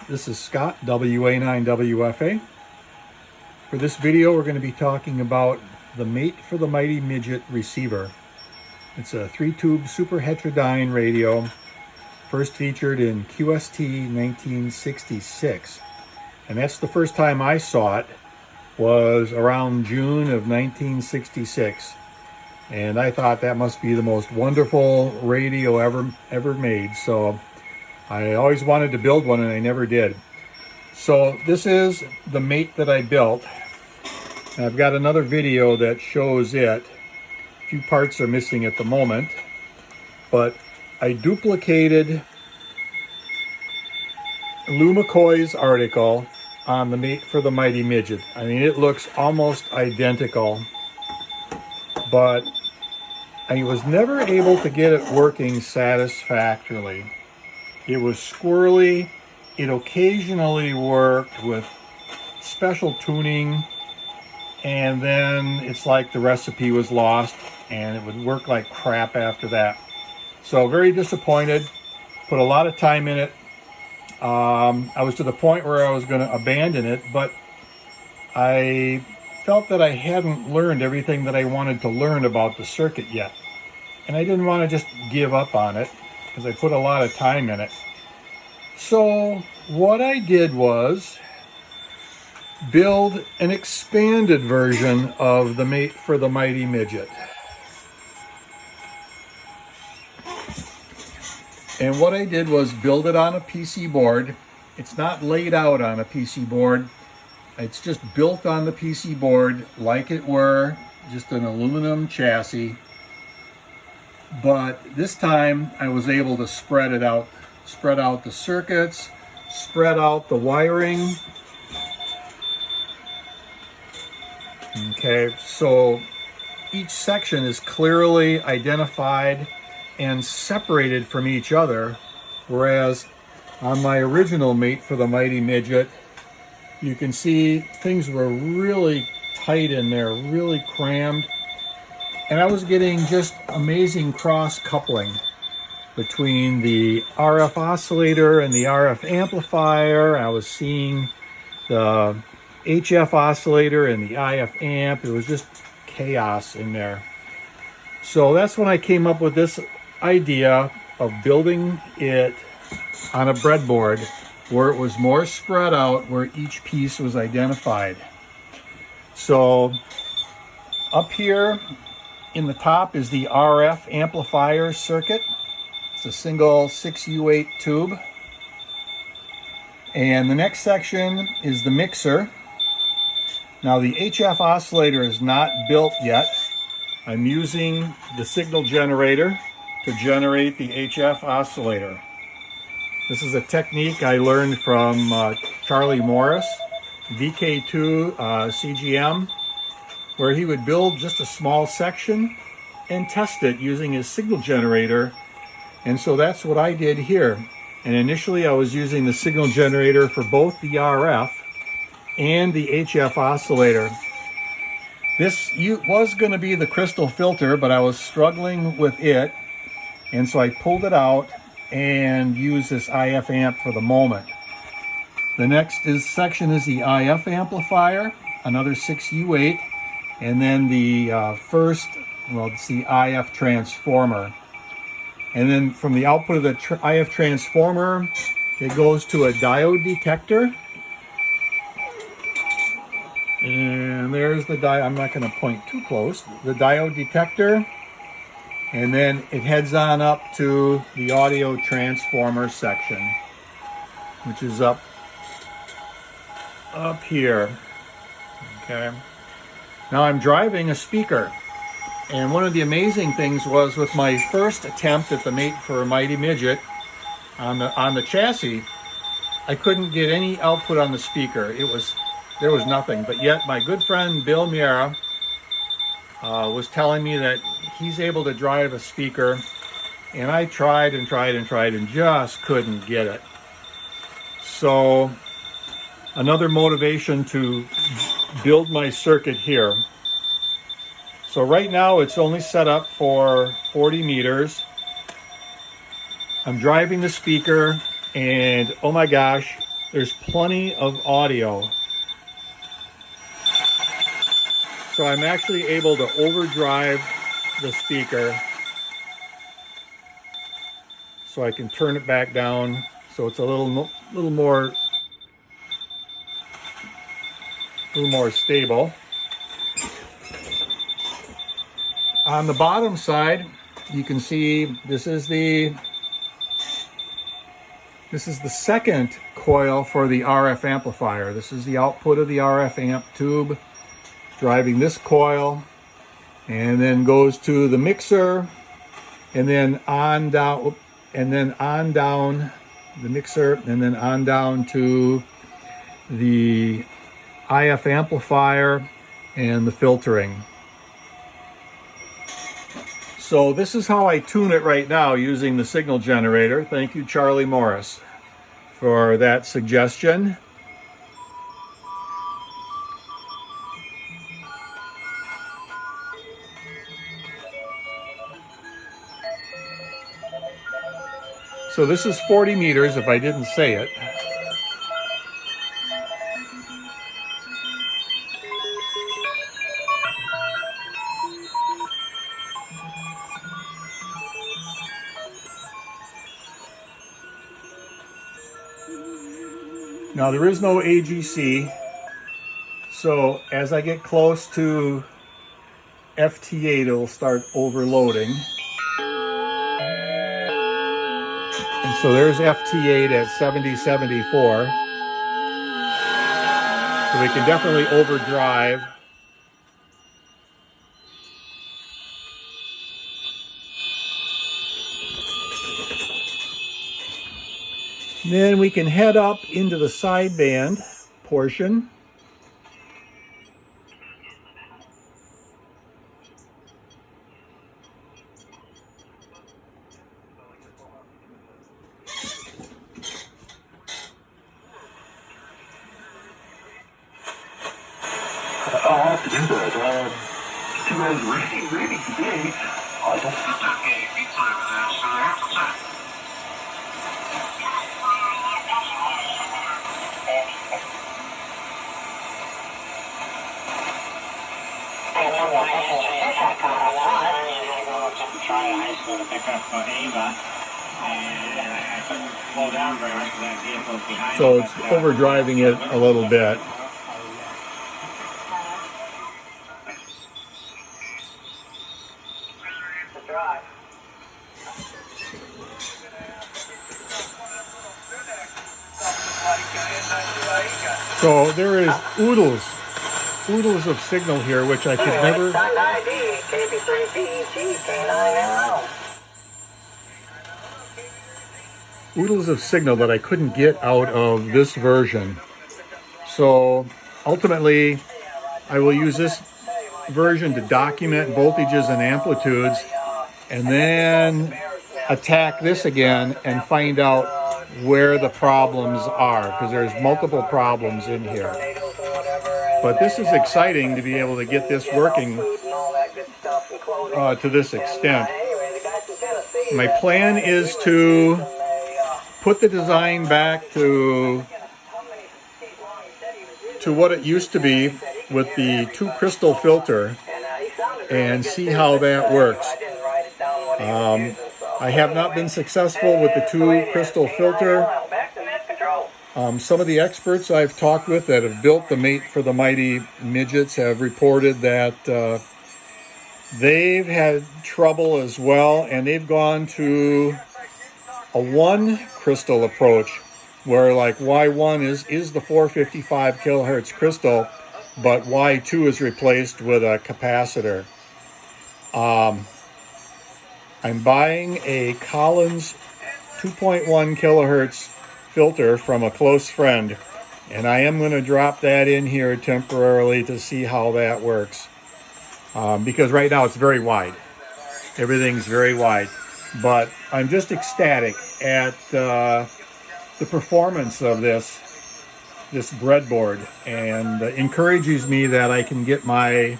This is Scott, WA9WFA. For this video, we're going to be talking about the mate for the Mighty Midget receiver. It's a 3-tube super heterodyne radio, first featured in QST 1966. And that's the first time I saw it, was around June of 1966. And I thought that must be the most wonderful radio ever made. So I always wanted to build one and I never did. So this is the mate that I built. And I've got another video that shows it. A few parts are missing at the moment, but I duplicated Lou McCoy's article on the mate for the Mighty Midget. I mean, it looks almost identical, but I was never able to get it working satisfactorily. It was squirrely. It occasionally worked with special tuning, and then it's like the recipe was lost and it would work like crap after that. So very disappointed, put a lot of time in it. I was to the point where I was going to abandon it, but I felt that I hadn't learned everything that I wanted to learn about the circuit yet. And I didn't want to just give up on it because I put a lot of time in it. So what I did was build an expanded version of the mate for the Mighty Midget. And what I did was build it on a PC board. It's not laid out on a PC board. It's just built on the PC board like it were just an aluminum chassis. But this time I was able to spread out the circuits, spread out the wiring. Okay, so each section is clearly identified and separated from each other, whereas on my original mate for the Mighty Midget, you can see things were really tight in there, really crammed, and I was getting just amazing cross coupling between the RF oscillator and the RF amplifier. I was seeing the HF oscillator and the IF amp. It was just chaos in there. So that's when I came up with this idea of building it on a breadboard where it was more spread out, where each piece was identified. So up here in the top is the RF amplifier circuit. It's a single 6U8 tube. And the next section is the mixer. Now the HF oscillator is not built yet. I'm using the signal generator to generate the HF oscillator. This is a technique I learned from Charlie Morris, VK2 CGM, where he would build just a small section and test it using his signal generator. And so that's what I did here. And initially I was using the signal generator for both the RF and the HF oscillator. This was going to be the crystal filter, but I was struggling with it. And so I pulled it out and used this IF amp for the moment. The next section is the IF amplifier, another 6U8, and then the it's the IF transformer. And then from the output of the IF transformer, it goes to a diode detector. And there's the diode. I'm not going to point too close. The diode detector. And then it heads on up to the audio transformer section, which is up here. Okay. Now I'm driving a speaker. And one of the amazing things was with my first attempt at the mate for a Mighty Midget on the chassis, I couldn't get any output on the speaker. There was nothing. But yet my good friend Bill N2CQR was telling me that he's able to drive a speaker, and I tried and just couldn't get it. So another motivation to build my circuit here. So right now it's only set up for 40 meters. I'm driving the speaker and oh my gosh, there's plenty of audio. So I'm actually able to overdrive the speaker so I can turn it back down so it's a little more stable. On the bottom side, you can see this is the second coil for the RF amplifier. This is the output of the RF amp tube driving this coil, and then goes to the mixer, and then on down, the mixer, and then on down to the IF amplifier and the filtering. So this is how I tune it right now using the signal generator. Thank you, Charlie Morris, for that suggestion. So this is 40 meters, if I didn't say it. Now there is no AGC, so as I get close to FT8, it'll start overloading. And so there's FT8 at 7074. So we can definitely overdrive. Then we can head up into the sideband portion. I'll have to do that. Too bad it's raining today. I don't So it's overdriving it a little bit. So there is oodles of signal here, which I could never. Oodles of signal that I couldn't get out of this version. So ultimately, I will use this version to document voltages and amplitudes, and then attack this again and find out where the problems are, because there's multiple problems in here. But this is exciting to be able to get this working to this extent. My plan is to put the design back to what it used to be with the 2 crystal filter and see how that works. I have not been successful with the 2 crystal filter. Some of the experts I've talked with that have built the mate for the Mighty Midgets have reported that they've had trouble as well, and they've gone to a 1 crystal approach, where like Y1 is the 455 kilohertz crystal, but Y2 is replaced with a capacitor. I'm buying a Collins 2.1 kilohertz filter from a close friend, and I am going to drop that in here temporarily to see how that works, because right now it's very wide. Everything's very wide, but I'm just ecstatic at the performance of this breadboard, and encourages me that I can get my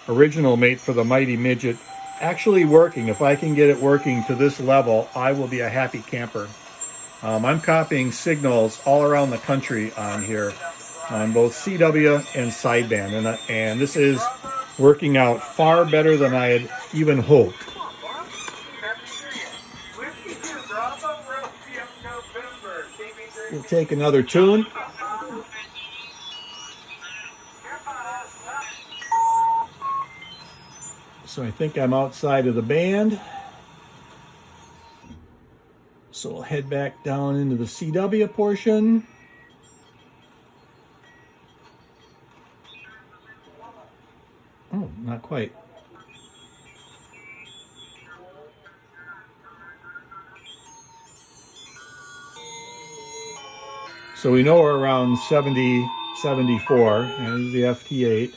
original mate for the Mighty Midget actually working. If I can get it working to this level, I will be a happy camper. I'm copying signals all around the country on here, on both CW and sideband, and this is working out far better than I had even hoped. We'll take another tune. So I think I'm outside of the band. So we'll head back down into the CW portion. Oh, not quite. So we know we're around 70, 74, and this is the FT8.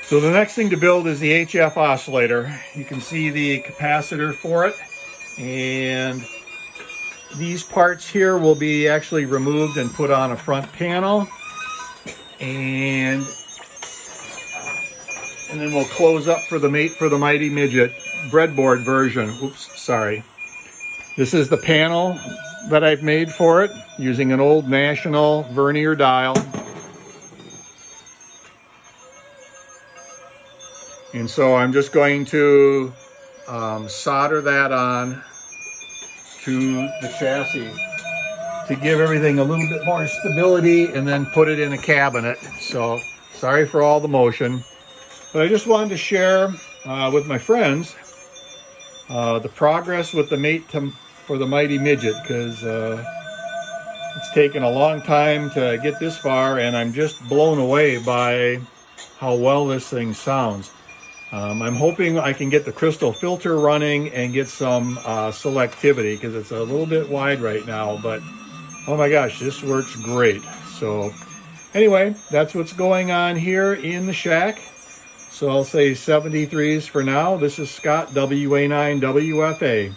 So the next thing to build is the HF oscillator. You can see the capacitor for it, and these parts here will be actually removed and put on a front panel, and then we'll close up for the Mighty Midget breadboard version. Oops, sorry. This is the panel that I've made for it using an old National vernier dial. And so I'm just going to solder that on to the chassis to give everything a little bit more stability, and then put it in a cabinet. So sorry for all the motion, but I just wanted to share with my friends the progress with the mate for the Mighty Midget, because it's taken a long time to get this far, and I'm just blown away by how well this thing sounds. I'm hoping I can get the crystal filter running and get some selectivity, because it's a little bit wide right now, but oh my gosh, this works great. So anyway, that's what's going on here in the shack. So I'll say 73s for now. This is Scott, WA9WFA.